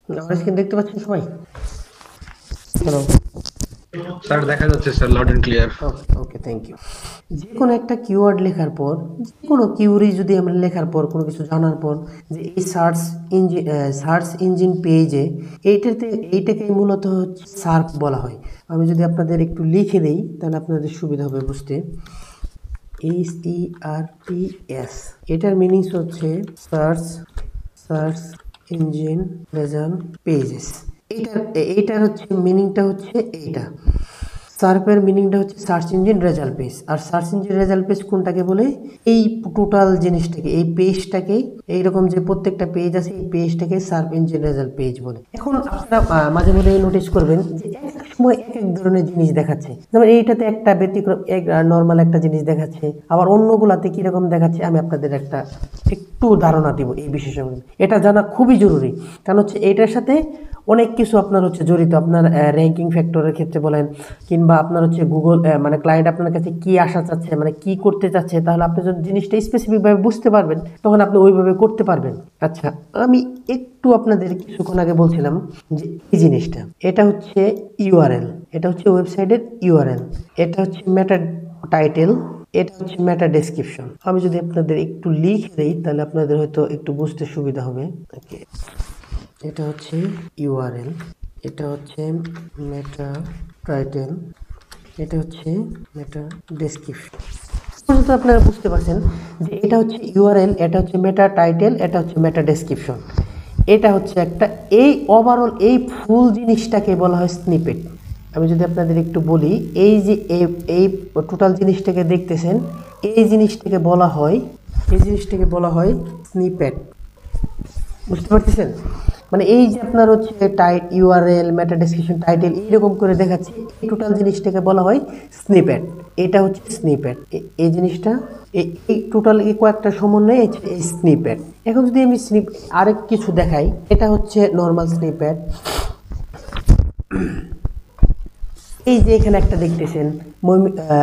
আমার স্ক্রিন দেখতে পাচ্ছেন সবাই? হ্যালো। স্যার দেখা যাচ্ছে sir, loud and clear. Okay okay, thank you. যে কোনো একটা কিওয়ার্ড লেখার পর, যে কোনো কিউরি যদি আমরা লেখার পর, কোনো কিছু জানার পর, যে এই সার্চ ইঞ্জিন পেজে এইটাতে এইটাকে মূলত হচ্ছে সার্ফ বলা হয়। আমি যদি আপনাদের একটু লিখে দেই তাহলে আপনাদের সুবিধা হবে বুঝতে। SERPS, এটার মিনিংস হচ্ছে search search engine result pages. এইটার এইটার হচ্ছে মিনিংটা হচ্ছে এইটা। সার্ফের মিনিংটা হচ্ছে সার্চ ইঞ্জিন রেজাল্ট পেজ। আর সার্চ ইঞ্জিন রেজাল্ট পেজ কোনটাকে বলে? এই টোটাল জিনিসটাকে, এই পেজটাকে, এইরকম যে প্রত্যেকটা পেজ আছে এই পেজটাকে সার্চ ইঞ্জিন রেজাল্ট পেজ বলে। এখন আপনারা মাঝে মধ্যে নোটিস করবেন যে এক এক সময় এক এক ধরনের জিনিস দেখাচ্ছে। যেমন এইটাতে একটা ব্যতিক্রম, এক নর্মাল একটা জিনিস দেখাচ্ছে, আবার অন্যগুলাতে কিরকম দেখাচ্ছে আমি আপনাদের একটু ধারণা দিব এই বিষয়ে। এটা জানা খুবই জরুরি, কারণ হচ্ছে এটার সাথে অনেক কিছু আপনার হচ্ছে জড়িত। আপনার র্যাঙ্কিং ফ্যাক্টরের ক্ষেত্রে বলেন, কিংবা আপনার হচ্ছে গুগল মানে ক্লায়েন্ট আপনার কাছে কি আসা চাচ্ছে, মানে কি করতে চাচ্ছে, তাহলে আপনি যদি জিনিসটা স্পেসিফিকভাবে বুঝতে পারবেন তখন আপনি ওইভাবে করতে পারবেন। আচ্ছা, আমি একটু আপনাদের কিছুক্ষণ আগে বলছিলাম যে এই জিনিসটা, এটা হচ্ছে ইউআরএল, এটা হচ্ছে ওয়েবসাইটের ইউআরএল, এটা হচ্ছে মেটা টাইটেল, এটা হচ্ছে মেটা ডেসক্রিপশন। আমি যদি আপনাদের একটু লিখে দিই তাহলে আপনাদের হয়তো একটু বুঝতে সুবিধা হবে। ওকে, এটা হচ্ছে ইউআরএল, এটা হচ্ছে মেটা টাইটেল, এটা হচ্ছে মেটা ডেসক্রিপশন। তো আপনারা বুঝতে পারছেন যে এটা হচ্ছে ইউআরএল, এটা হচ্ছে মেটা টাইটেল, এটা হচ্ছে মেটা ডেসক্রিপশন। এটা হচ্ছে একটা, এই ওভারঅল এই ফুল জিনিসটাকে বলা হয় স্নিপেট। আমি যদি আপনাদের একটু বলি, এই যে এই টোটাল জিনিসটাকে দেখতেছেন, এই জিনিসটাকে বলা হয়, এই জিনিসটাকে বলা হয় স্নিপেট। বুঝতে পারতেছেন? মানে এই যে আপনার হচ্ছে ইউআরএল, মেটা ডেসক্রিপশন, টাইটেল এইরকম করে দেখাচ্ছে, এই টোটাল জিনিসটাকে বলা হয় স্নিপেট। এটা হচ্ছে স্নিপেট, এই জিনিসটা, এই টোটাল এই কয়েকটা সমন্বয়ে এই স্নিপেট। এখন যদি আমি আরেক কিছু দেখাই, এটা হচ্ছে নর্মাল স্নিপেট। এই যে এখানে একটা দেখতেছেন,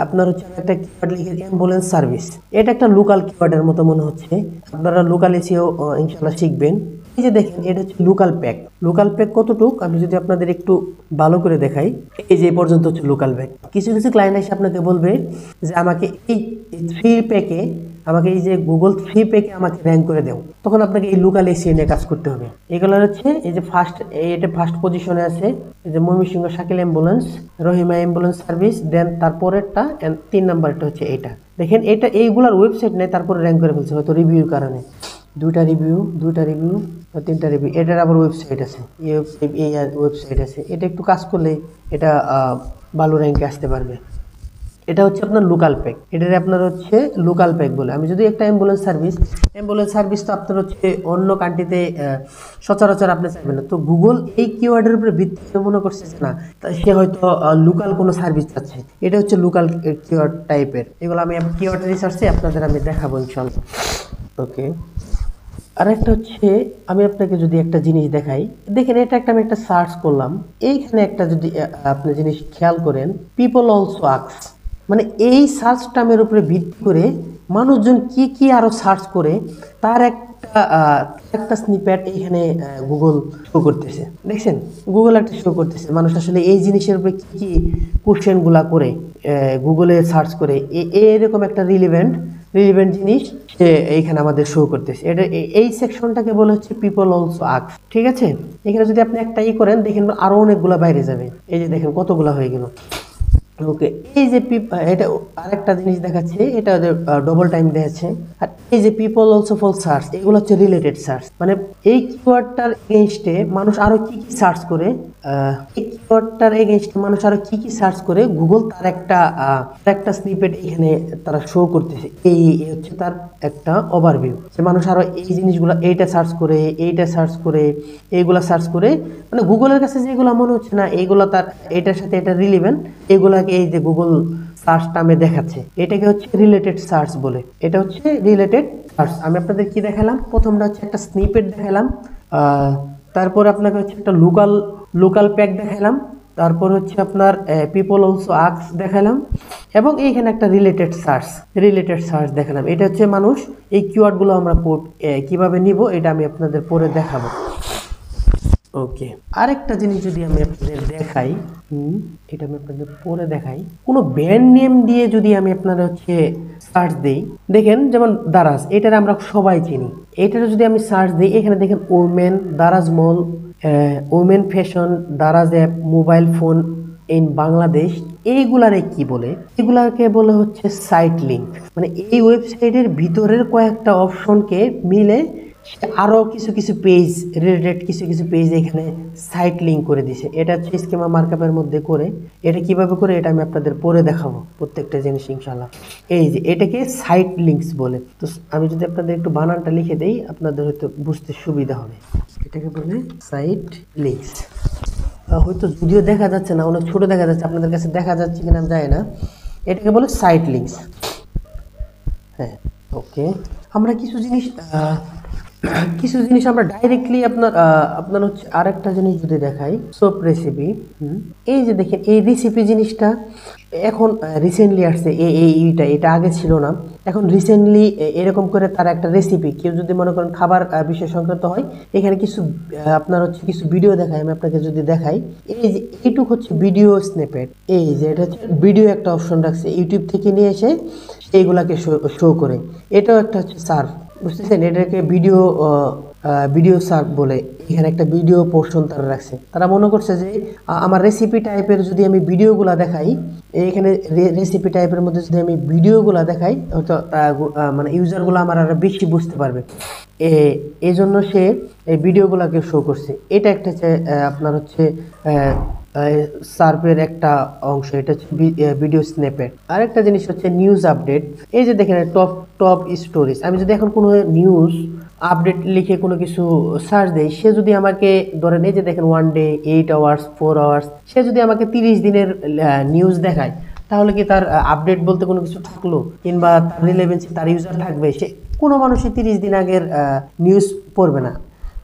আপনার হচ্ছে একটা কিওয়ার্ড লিখে অ্যাম্বুলেন্স সার্ভিস। এটা একটা লোকাল কিওয়ার্ডের মতো মনে হচ্ছে, আপনারা লোকাল এসিও ইনশাল্লাহ শিখবেন। এই যে দেখেন, এটা হচ্ছে লোকাল প্যাক। লোকাল প্যাক কতটুক আমি যদি আপনাদের একটু ভালো করে দেখাই, এই যে পর্যন্ত হচ্ছে লোকাল প্যাক। কিছু কিছু ক্লায়েন্ট এসে আপনাকে বলবে যে আমাকে এই থ্রি প্যাকে, আমাকে এই যে গুগল থ্রি প্যাকে আমাকে র্যাঙ্ক করে দেও, তখন আপনাকে এই লোকাল এসিও নিয়ে কাজ করতে হবে। এগুলো হচ্ছে এই যে এটা ফার্স্ট পজিশনে আছে, এই যে Mymensingh Shakil ambulance, Rahima ambulance service, then তারপরেরটা 3 নাম্বারটা হচ্ছে এইটা। দেখেন এটা এইগুলার ওয়েবসাইট নেই, তারপরে র্যাঙ্ক করে ফেলছে হয়তো রিভিউর কারণে। দুইটা রিভিউ, তিনটা রিভিউ, এটার আবার ওয়েবসাইট আছে, এই ওয়েবসাইট আছে। এটা একটু কাজ করলে এটা ভালো র্যাঙ্কে আসতে পারবে। এটা হচ্ছে আপনার লোকাল প্যাক, এটারে আপনার হচ্ছে লোকাল প্যাক বলে। আমি যদি একটা অ্যাম্বুলেন্স সার্ভিস তো আপনার হচ্ছে অন্য কান্ট্রিতে সচরাচর আপনি চাইবেন না। তো গুগল এই কিওয়ার্ডের উপরে ভিত্তি করে মনে করছে যে না, সে হয়তো লোকাল কোনো সার্ভিস চাচ্ছে। এটা হচ্ছে লোকাল কিওয়ার্ড টাইপের। এগুলো আমি কিওয়ার্ড রিসার্চে আপনাদের আমি দেখাবো ইনশাআল্লাহ। ওকে, আরেকটা হচ্ছে, আমি আপনাকে যদি একটা জিনিস দেখাই, দেখেন এটা আমি একটা সার্চ করলাম, এইখানে একটা যদি আপনি জিনিস খেয়াল করেন, পিপল অলসো আস্ক, মানে এই সার্চ টার্মের উপরে ভিত্তি করে মানুষজন কি কি আরো সার্চ করে, তার একটা স্নিপেট এইখানে গুগল শো করতেছে। দেখছেন, গুগল একটা শো করতেছে মানুষ আসলে এই জিনিসের উপরে কি কি কোশ্চেন গুলা করে গুগলে সার্চ করে, এরকম একটা রিলিভেন্ট জিনিস সে এইখানে আমাদের শো করতেছে। এটা এই সেকশনটাকে বলে হচ্ছে পিপল অলসো আস্ক। ঠিক আছে, এখানে যদি আপনি একটা করেন, দেখেন আরো অনেকগুলা বাইরে যাবে। এই যে দেখেন কতগুলা হয়ে গেল। ওকে, এই যে এটা আরেকটা জিনিস দেখাচ্ছে, এটা ডবল টাইম দেখাচ্ছে। আর এই যে পিপল অলসো ফর সার্চ, এগুলো হচ্ছে রিলেটেড সার্চ, মানে এই কিওয়ার্ডটার এগেইনস্টে মানুষ আরো কি কি সার্চ করে, এই কিওয়ার্ডটার এগেইনস্টে মানুষ আরো কি কি সার্চ করে, গুগল তার একটা স্নিপেট এখানে তারা শো করতেছে। এই হচ্ছে তার একটা ওভারভিউ, যে মানুষ আরো এই জিনিসগুলো এইটা সার্চ করে, এইগুলা সার্চ করে, মানে গুগলের কাছে যেগুলো মনে হচ্ছে না এইগুলো তার এটার সাথে এটা রিলেভেন্ট, এগুলাকে এই যে গুগল সার্চ টার্মে দেখাচ্ছে, এটাকে হচ্ছে রিলেটেড সার্চ বলে। এটা হচ্ছে রিলেটেড সার্চ। আমি আপনাদের কি দেখালাম, প্রথমটা হচ্ছে একটা স্নিপেট দেখালাম, তারপর আপনাকে হচ্ছে একটা লোকাল প্যাক দেখালাম, তারপর হচ্ছে আপনার পিপল অলসো আস্ক দেখালাম, এবং এইখানে একটা রিলেটেড সার্চ দেখালাম। এটা হচ্ছে মানুষ এই কিওয়ার্ডগুলো আমরা কিভাবে নিব এটা আমি আপনাদের পরে দেখাবো। ওকে, আরেকটা জিনিস যদি আমি আপনাদের দেখাই, এটা আমি আপনাদের পরে দেখাই, কোনো ব্র্যান্ড নেম দিয়ে যদি আমি আপনার হচ্ছে সার্চ দিই, দেখেন যেমন দারাজ, এটার আমরা সবাই চিনি। এটার যদি আমি সার্চ দিই, এখানে দেখেন women, Daraz mall, women fashion, Daraz app, mobile phone in Bangladesh, এইগুলারে কি বলে? এগুলাকে বলে হচ্ছে সাইট লিঙ্ক। মানে এই ওয়েবসাইটের ভিতরের কয়েকটা অপশনকে মিলে সে আরো কিছু কিছু পেজ, রিলেটেড কিছু কিছু পেজ এখানে সাইট লিঙ্ক করে দিছে। এটা হচ্ছে স্কিমা মার্কআপের মধ্যে করে। এটা কিভাবে করে এটা আমি আপনাদের পরে দেখাবো প্রত্যেকটা জিনিস ইনশাআল্লাহ। এই যে এটাকে সাইট লিঙ্কস বলে। তো আমি যদি আপনাদের একটু বানানটা লিখে দেই, আপনাদের হয়তো বুঝতে সুবিধা হবে। এটাকে বলে সাইট লিঙ্কস। হয়তো যদিও দেখা যাচ্ছে না, অনেক ছোট দেখা যাচ্ছে, আপনাদের কাছে দেখা যাচ্ছে কিনা যায় না। এটাকে বলে সাইট লিঙ্কস। হ্যাঁ, ওকে। আমরা কিছু জিনিস আমরা ডাইরেক্টলি আপনার হচ্ছে আরেকটা জিনিস যদি দেখাই, সোপ রেসিপি। এই যে দেখেন এই রেসিপি জিনিসটা এখন রিসেন্টলি আসছে। এটা আগে ছিল না, এখন রিসেন্টলি এরকম করে তার একটা রেসিপি, কেউ যদি মনে করেন খাবার বিষয় সংক্রান্ত হয়, এখানে কিছু আপনার হচ্ছে কিছু ভিডিও দেখায়। আমি আপনাকে যদি দেখাই, এই যে এইটুক হচ্ছে ভিডিও স্ন্যাপেট। এই যে এটা হচ্ছে ভিডিও একটা অপশন রাখছে, ইউটিউব থেকে নিয়ে এসে এইগুলাকে শো করে। এটাও একটা হচ্ছে সার্ভ, বুঝতেছেন? এটাকে ভিডিও সার্ভ বলে। এখানে একটা ভিডিও পোর্শন তারা রাখছে। তারা মনে করছে যে আমার রেসিপি টাইপের যদি আমি ভিডিওগুলা দেখাই, এখানে রেসিপি টাইপের মধ্যে যদি আমি ভিডিওগুলা দেখাই, হয়তো মানে ইউজারগুলো আমার আরো বেশি বুঝতে পারবে। এই জন্য সে এই ভিডিওগুলাকে শো করছে। এটা একটা হচ্ছে আপনার হচ্ছে সার্ভের একটা অংশ। এটা হচ্ছে ভিডিও স্ন্যাপেট। আরেকটা জিনিস হচ্ছে নিউজ আপডেট। এই যে দেখেন টপ স্টোরিজ। আমি যদি এখন কোনো নিউজ আপডেট লিখে কোনো কিছু সার্চ দেই, সে যদি আমাকে ধরেন এই যে দেখেন 1 ডে, 8 আওয়ার্স, 4 আওয়ার্স, সে যদি আমাকে 30 দিনের নিউজ দেখায়, তাহলে কি তার আপডেট বলতে কোনো কিছু থাকলো? কিংবা তার রিলেভেন্সি, তার ইউজার থাকবে? সে কোনো মানুষই 30 দিন আগের নিউজ পড়বে না।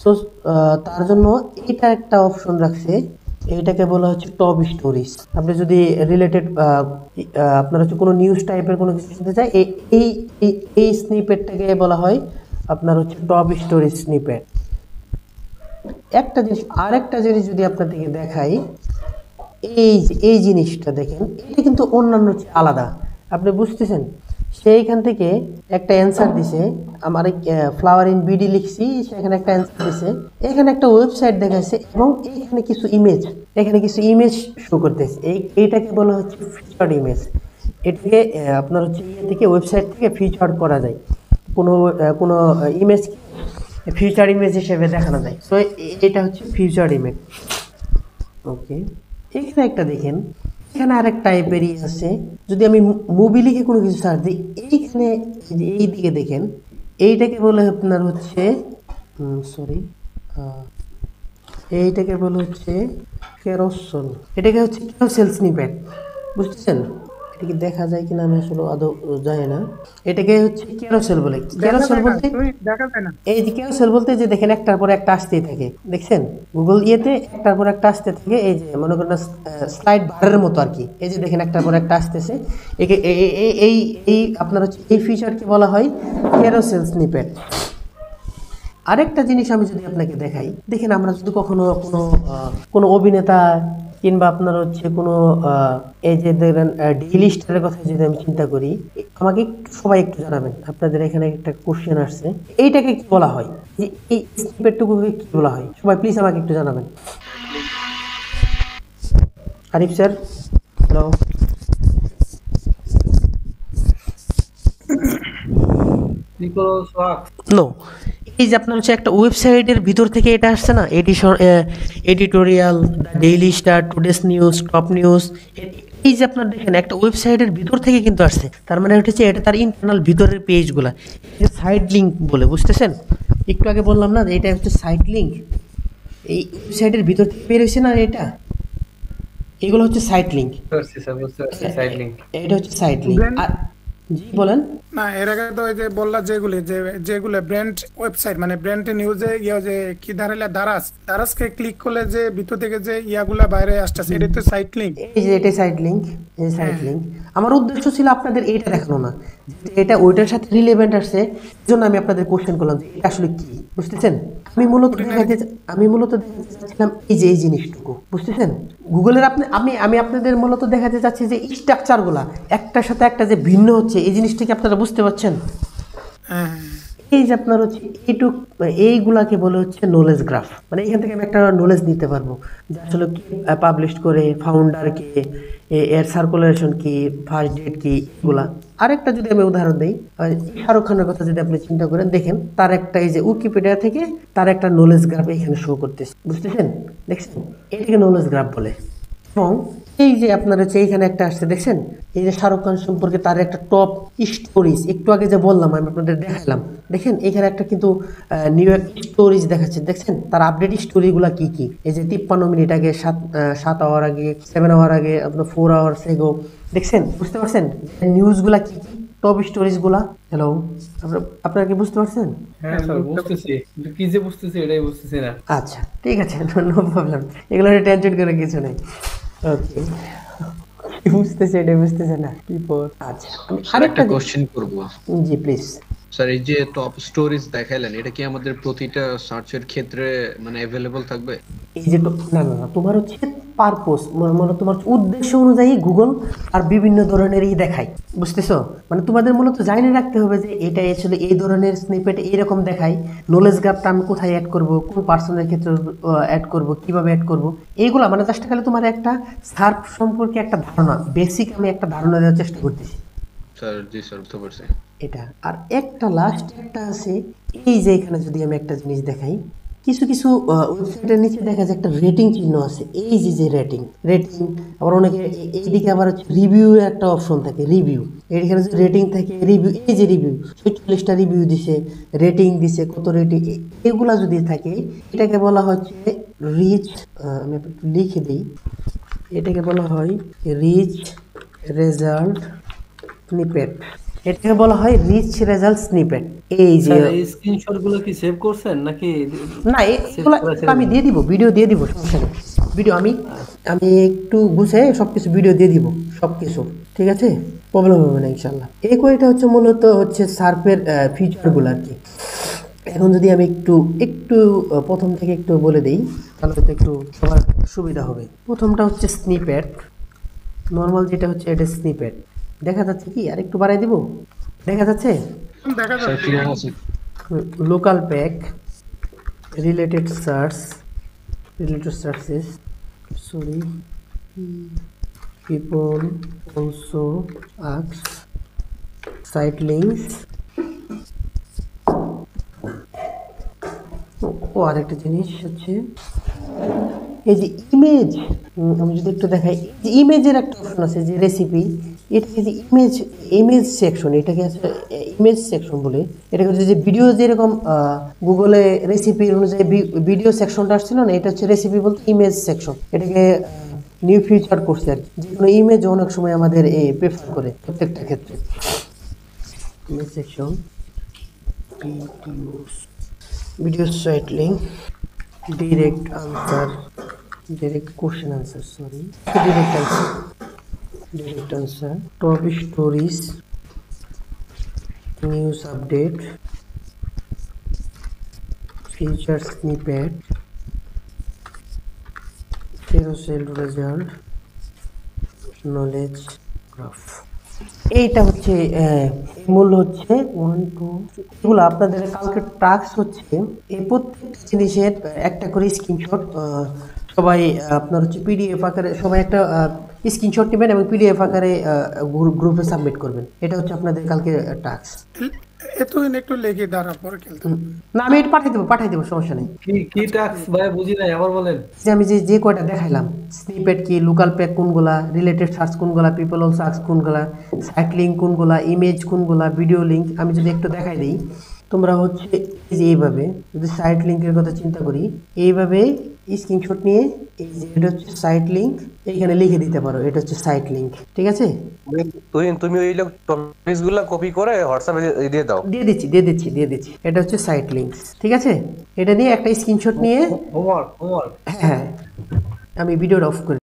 সো তার জন্য এটা একটা অপশন রাখছে, এইটাকে বলা হচ্ছে টপ স্টোরিজ। আপনি যদি রিলেটেড আপনার হচ্ছে কোনো নিউজ টাইপের কোনো কিছু শুনতে চাই, এই স্নিপেটটাকে বলা হয় আপনার হচ্ছে টপ স্টোরি স্নিপেট। আরেকটা জিনিস যদি আপনাদেরকে দেখাই, এই জিনিসটা দেখেন, এটা কিন্তু অন্যান্য চেয়ে আলাদা। আপনি বুঝতেছেন? সেইখান থেকে একটা অ্যান্সার দিছে। আমার ফ্লাওয়ার ইন বিডি লিখছি, সেখানে একটা অ্যান্সার দিছে। এখানে একটা ওয়েবসাইট দেখাচ্ছে এবং এখানে কিছু ইমেজ শো করতেছে। এইটাকে বলা হচ্ছে ফিচার্ড ইমেজ। এটাকে আপনার হচ্ছে থেকে ওয়েবসাইট থেকে ফিচার করা যায়। কোনো ইমেজ ফিচার ইমেজ হিসেবে দেখানো যায়। তো এটা হচ্ছে ফিচার ইমেজ। ওকে, এখানে একটা দেখেন, এখানে আরেক টাইপেরই আছে। যদি আমি মুভি লিখে কোনো কিছু সার্চ দিই, এইখানে এই দিকে দেখেন, এইটাকে বলে আপনার হচ্ছে এইটাকে বলে হচ্ছে ক্যারোসেল। এটাকে হচ্ছে ক্যারোসেল স্নিপেট, বুঝতেছেন? এটা কি দেখা যায় কিনা আমি আসলে আদৌ জানি না। এটাকে হচ্ছে ক্যারোসেল বলে। ক্যারোসেল বলতে এই যে ক্যারোসেল বলতে যে দেখেন একটার পর একটা আসতেই থাকে, দেখছেন? গুগল ইয়েতে একটার পর একটা আসতে থাকে। এই যে মনে করেন স্লাইড বারের মতো আর কি। এই যে দেখেন একটার পর একটা আসতেছে। একে এই আপনার হচ্ছে এই ফিচারকে বলা হয় ক্যারোসেল স্নিপেট। আরেকটা জিনিস আমি যদি আপনাকে দেখাই, দেখেন আমরা যদি কখনো কোনো অভিনেতা কিংবা আপনার হচ্ছে কোনো এই যে দেখবেন ডেইলি স্টারের কথা যদি আমি চিন্তা করি, আমাকে সবাই একটু জানাবেন। আপনাদের এখানে একটা কোশ্চেন আসছে, এইটাকে কি বলা হয়? যে এই স্নিপেটটুকুকে কি বলা হয়? সবাই প্লিজ আমাকে একটু জানাবেন। Arif sir, hello. নো, এই যে আপনার হচ্ছে একটা ওয়েবসাইটের ভিতর থেকে এটা আসছে না, editorial, daily star, today's news, top news. এই যে আপনার দেখেন একটা ওয়েবসাইটের ভিতর থেকে কিন্তু আসছে। তার মানে হচ্ছে এটা তার ইন্টারনাল ভিতরের পেজগুলা, সাইড লিঙ্ক বলে, বুঝতেছেন? একটু আগে বললাম না যে এটা হচ্ছে সাইড লিঙ্ক। এই ওয়েবসাইটের ভিতর থেকে বের হয়েছে না এটা, এগুলো হচ্ছে সাইড লিঙ্ক। এটা হচ্ছে সাইড লিঙ্ক। জি বলেন। না এর আগে তো ওই যে বললা যেগুলো ব্র্যান্ড ওয়েবসাইট মানে ব্র্যান্ড নিউজে যে কি দাঁড়াইলে দারাজকে ক্লিক করলে যে ভিতর থেকে যে ইয়াগুলা বাইরে আসতেছে এটা তো সাইট লিংক। এই যে এটাই সাইড লিংক, এই সাইড লিংক। আমার উদ্দেশ্য ছিল আপনাদের এইটা দেখানো না, যে এটা ওইটার সাথে রিলেভেন্ট আসছে, এই জন্য আমি আপনাদের কোশ্চেন করলাম যে এটা আসলে কি, বুঝতেছেন? আমি মূলত দেখাতে চাচ্ছিলাম এই যে এই জিনিসটুকু, বুঝতেছেন? গুগলের আমি আপনাদের মূলত দেখাতে চাচ্ছি যে স্ট্রাকচারগুলা একটার সাথে একটা যে ভিন্ন হচ্ছে, এই জিনিসটাকে আপনারা বুঝতে পারছেন? হ্যাঁ এই যে আপনার হচ্ছে এইগুলাকে বলে হচ্ছে নলেজ গ্রাফ। মানে এখান থেকে আমি একটা নলেজ নিতে পারবো যে আসলে কি পাবলিশ করে, ফাউন্ডার কে, এর সার্কুলেশন কি, ফার্স্ট ডেট কি, এগুলা। আরেকটা যদি আমি উদাহরণ দিই, শাহরুখ খানের কথা যদি আপনি চিন্তা করেন, দেখেন তার একটা এই যে উইকিপিডিয়া থেকে তার একটা নলেজ গ্রাফ এখানে শো করতেছে, বুঝতেছেন? দেখছেন, এটাকে নলেজ গ্রাফ বলে। এবং এই যে আপনার হচ্ছে এইখানে একটা আসছে, দেখছেন এই যে শাহরুখ খান সম্পর্কে তার একটা টপ স্টোরিজ, একটু আগে যে বললাম আমি আপনাদের দেখালাম, দেখেন এখানে একটা কিন্তু নিউ স্টোরিজ দেখাচ্ছে, দেখছেন তার আপডেট স্টোরিগুলা কি কি। এই যে 53 মিনিট আগে, 7 আওয়ার আগে, 7 আওয়ার আগে, আপনার 4 আওয়ার্স এগো, দেখছেন? বুঝতে পারছেন নিউজগুলা কি কি, টপ স্টোরিজগুলা? হ্যালো, আপনারা কি বুঝতে পারছেন? হ্যাঁ স্যার বুঝতেছি, কিন্তু কি যে বুঝতেছি এটাই বুঝতেছি না। আচ্ছা ঠিক আছে, নো প্রবলেম, এগুলো টেনশন করে কিছু নেই। ওকে, বুঝতেছে, এটা বুঝতেছে না বিপদ। আচ্ছা আরেকটা কোশ্চেন করব জি প্লিজ। স্যার। এই যে টপ স্টোরিজ দেখাইলেন, এটা কি আমাদের প্রতিটা সার্চের ক্ষেত্রে মানে अवेलेबल থাকবে? এই যে না না না, তোমার হচ্ছে পারপোজ, মানে তোমার উদ্দেশ্য অনুযায়ী গুগল আর বিভিন্ন ধরনেরই দেখায়, বুঝতেছো? মানে তোমাদের মূলত জানিয়ে রাখতে হবে যে এটা আসলে এই ধরনের স্নিপেট এইরকম দেখায়। নলেজ গ্রাফটা আমি কোথায় অ্যাড করব, কোন পার্সনের ক্ষেত্রে অ্যাড করব, কিভাবে অ্যাড করব, এইগুলা মানে জাস্ট খালি তোমার একটা সার্চ সম্পর্কে একটা ধারণা, বেসিক আমি একটা ধারণা দেওয়ার চেষ্টা করতেছি। স্যার জি স্যার, বুঝতে পারছি। এটা আর একটা লাস্ট একটা আছে, এই যে এখানে যদি আমি একটা জিনিস দেখাই, কিছু কিছু ওয়েবসাইটের নিচে দেখা যায় একটা রেটিং চিহ্ন আছে, এই যে যে রেটিং, আবার অনেকে এইদিকে আবার হচ্ছে রিভিউ একটা অপশন থাকে, রিভিউ, এখানে যে রেটিং থাকে, রিভিউ, এই যে রিভিউ 46টা রিভিউ দিছে, রেটিং দিছে, কত রেটিং, এগুলা যদি থাকে এটাকে বলা হচ্ছে রিচ, আমি একটু লিখে দিই, এটাকে বলা হয় রিচ রেজাল্ট স্নিপেট, এটাকে বলা হয় রিচ রেজাল্ট স্নিপেট। এই যে স্যার এই স্ক্রিনশট গুলো কি সেভ করছেন নাকি? না, এগুলো আমি দিয়ে দিব, ভিডিও দিয়ে দিব, সমস্যা নেই। ভিডিও আমি একটু গুছে সবকিছু ভিডিও দিয়ে দিব, সবকিছু ঠিক আছে, প্রবলেম হবে না ইনশাল্লাহ। এই কোয়েটা হচ্ছে মূলত হচ্ছে সার্ফের ফিচারগুলো আর কি। এখন যদি আমি একটু প্রথম থেকে একটু বলে দিই, তাহলে তো একটু সবার সুবিধা হবে। প্রথমটা হচ্ছে স্নিপেট, নর্মাল যেটা হচ্ছে এটা স্নিপেট, দেখা যাচ্ছে কি? আর একটু বাড়াই দিব, দেখা যাচ্ছে? দেখা স্যার যাচ্ছে। ক্লিয়ার আছে? Local pack, related searches, sorry, people also ask site links। ও আরেকটা জিনিস হচ্ছে এই যে ইমেজ, আমি যদি একটু দেখাই, যে ইমেজের একটা অপশন আছে যে রেসিপি, এটাকে যে ইমেজ সেকশন, এটাকে আসলে ইমেজ সেকশন বলে। এটাকে হচ্ছে যে ভিডিও, যেরকম গুগলে রেসিপির অনুযায়ী ভিডিও সেকশনটা আসছিল না, এটা হচ্ছে রেসিপি বলতে ইমেজ সেকশন, এটাকে নিউ ফিচার করছে আর কি। যে কোনো ইমেজ অনেক সময় আমাদের প্রেফার করে প্রত্যেকটা ক্ষেত্রে। Image section, video site link, direct question answer, sorry, direct answer, top stories, news update, feature snippet, carousel result, knowledge graph। এইটা হচ্ছে মূল হচ্ছে 1 2 এগুলো আপনাদের কালকে টাস্ক হচ্ছে এই প্রত্যেকটা জিনিসের একটা করে স্ক্রিনশট, সবাই আপনার হচ্ছে পিডিএফ আকারে সবাই একটা স্ক্রিনশট নেবেন এবং পিডিএফ আকারে গ্রুপে সাবমিট করবেন। এটা হচ্ছে আপনাদের কালকে টাস্ক। এতদিন একটু লেগে দাঁড়া পরে খেলতে। না আমি এটা পাঠিয়ে দেবো, সমস্যা নেই। কি টাস্ক ভাই বুঝি নাই, আবার বলেন। যে আমি যে কয়টা দেখাইলাম, স্নিপেট কি, লোকাল প্যাক কোনগুলা, রিলেটেড সার্চ কোনগুলা, পিপল অলসো আস্ক কোনগুলা, সাইট লিঙ্ক কোনগুলা, ইমেজ কোনগুলা, ভিডিও লিঙ্ক, আমি যদি একটু দেখাই দিই, তোমরা হচ্ছে এই যে এইভাবে যদি সাইট লিঙ্কের কথা চিন্তা করি, এইভাবে স্ক্রিনশট নিয়ে এই যে এটা হচ্ছে সাইট লিংক, এইখানে লিখে দিতে পারো এটা হচ্ছে সাইট লিংক, ঠিক আছে? তুমি ওই টপিকস গুলা কপি করে হোয়াটসঅ্যাপে দিয়ে দাও। দিয়ে দিচ্ছি এটা হচ্ছে সাইট লিংক, ঠিক আছে? এটা দিয়ে একটা স্ক্রিনশট নিয়ে হোমওয়ার্ক হ্যাঁ আমি ভিডিওটা অফ করে